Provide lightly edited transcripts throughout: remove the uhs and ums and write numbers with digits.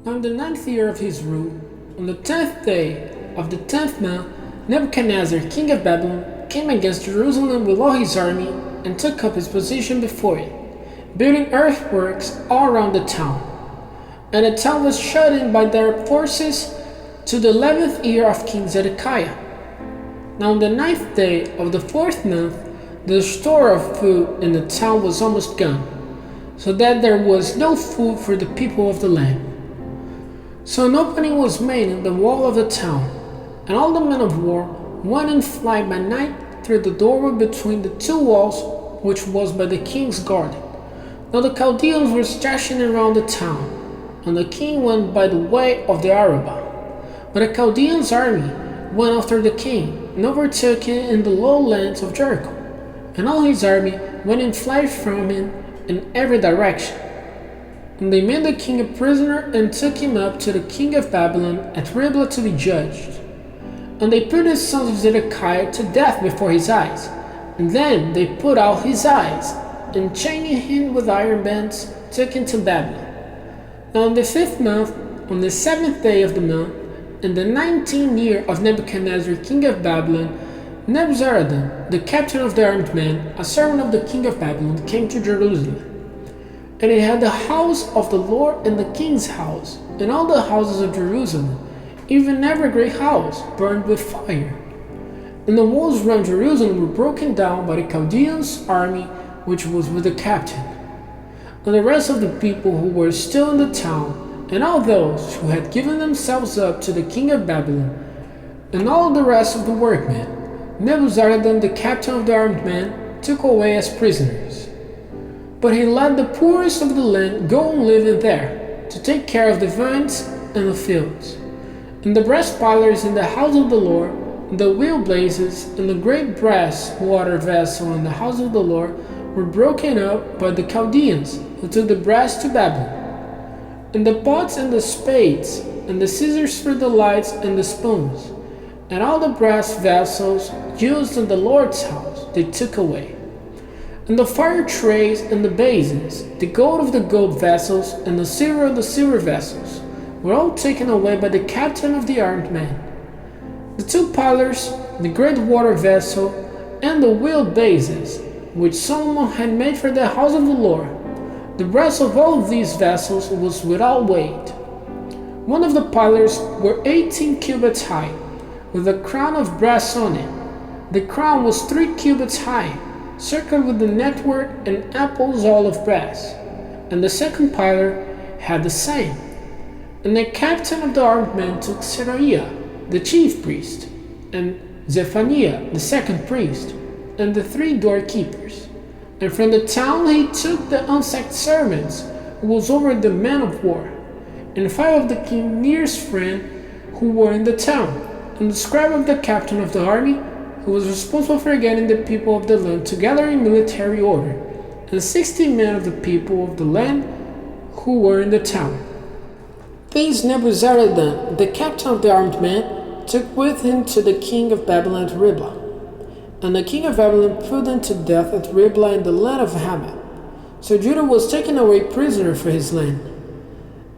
On the 9th year of his rule, on the 10th day of the 10th month, Nebuchadnezzar, king of Babylon, came against Jerusalem with all his army and took up his position before it, building earthworks all around the town. And the town was shut in by their forces to the 11th year of King Zedekiah. Now on the 9th day of the 4th month, the store of food in the town was almost gone, so that there was no food for the people of the land. So an opening was made in the wall of the town, and all the men of war went in flight by night through the doorway between the two walls, which was by the king's garden. Now the Chaldeans were stationed around the town, and the king went by the way of the Arabah. But the Chaldeans' army went after the king, and overtook him in the lowlands of Jericho, and all his army went in flight from him in every direction. And they made the king a prisoner and took him up to the king of Babylon at Riblah to be judged. And they put the sons of Zedekiah to death before his eyes. And then they put out his eyes, and chaining him with iron bands, took him to Babylon. Now in the 5th month, on the 7th day of the month, in the 19th year of Nebuchadnezzar king of Babylon, Nebuzaradan, the captain of the armed men, a servant of the king of Babylon, came to Jerusalem. And he had the house of the Lord and the king's house, and all the houses of Jerusalem, even every great house, burned with fire. And the walls round Jerusalem were broken down by the Chaldeans' army which was with the captain. And the rest of the people who were still in the town, and all those who had given themselves up to the king of Babylon, and all the rest of the workmen, Nebuzaradan, the captain of the armed men, took away as prisoners. But he let the poorest of the land go and live in there, to take care of the vines and the fields. And the brass pillars in the house of the Lord, and the wheel blazes, and the great brass water vessel in the house of the Lord were broken up by the Chaldeans, who took the brass to Babylon. And the pots and the spades, and the scissors for the lights and the spoons, and all the brass vessels used in the Lord's house they took away. And the fire trays and the basins, the gold of the gold vessels, and the silver of the silver vessels, were all taken away by the captain of the armed men. The two pillars, the great water vessel, and the wheeled basins, which Solomon had made for the house of the Lord, the brass of all of these vessels was without weight. One of the pillars were 18 cubits high, with a crown of brass on it. The crown was 3 cubits high, circled with the network and apples all of brass, and the second pillar had the same. And the captain of the armed men took Seraiah, the chief priest, and Zephaniah, the second priest, and the 3 doorkeepers. And from the town he took the unsacked servants, who was over the men of war, and 5 of the king's nearest friends who were in the town, and the scribe of the captain of the army, who was responsible for getting the people of the land together in military order, and 60 men of the people of the land who were in the town. These Nebuzaradan, the captain of the armed men, took with him to the king of Babylon at Riblah. And the king of Babylon put them to death at Riblah in the land of Hamath. So Judah was taken away prisoner for his land.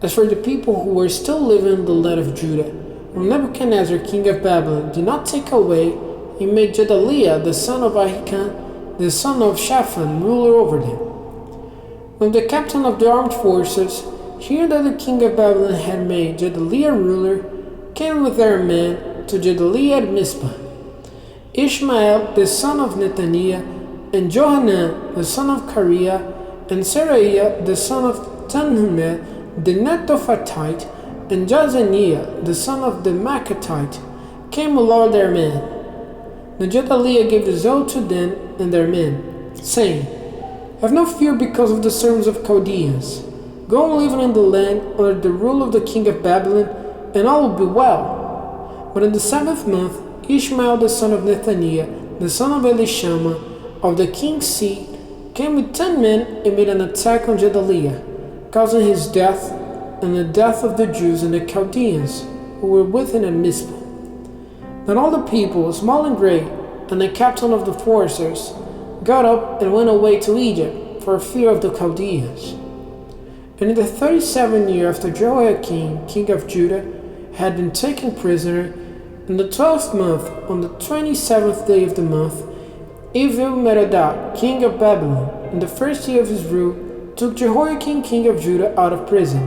As for the people who were still living in the land of Judah, whom Nebuchadnezzar king of Babylon did not take away, he made Gedaliah the son of Ahikam, the son of Shaphan, ruler over them. When the captain of the armed forces, hearing that the king of Babylon had made Gedaliah ruler, came with their men to Gedaliah at Mizpah. Ishmael the son of Nethaniah, and Johanan the son of Kareah, and Seraiah the son of Tanhumeth the Netophathite, and Jazaniah the son of the Maacatite, came with all their men. Then Gedaliah gave this oath to them and their men, saying, Have no fear because of the servants of Chaldeans. Go and live in the land under the rule of the king of Babylon, and all will be well. But in the 7th month, Ishmael the son of Nethaniah, the son of Elishama, of the king's seat, came with 10 men and made an attack on Gedaliah, causing his death and the death of the Jews and the Chaldeans who were with him at Mizpah. Then all the people, small and great, and the captain of the forces, got up and went away to Egypt for fear of the Chaldeans. And in the 37th year after Jehoiakim, king of Judah, had been taken prisoner, in the 12th month, on the 27th day of the month, Evil-Merodach, king of Babylon, in the first year of his rule, took Jehoiakim, king of Judah, out of prison,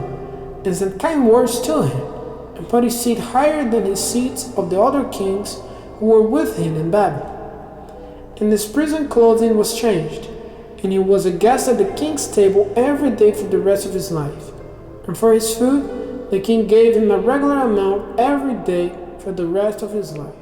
and sent kind words to him, and put his seat higher than his seats of the other kings who were with him in Babylon. And his prison clothing was changed, and he was a guest at the king's table every day for the rest of his life. And for his food, the king gave him a regular amount every day for the rest of his life.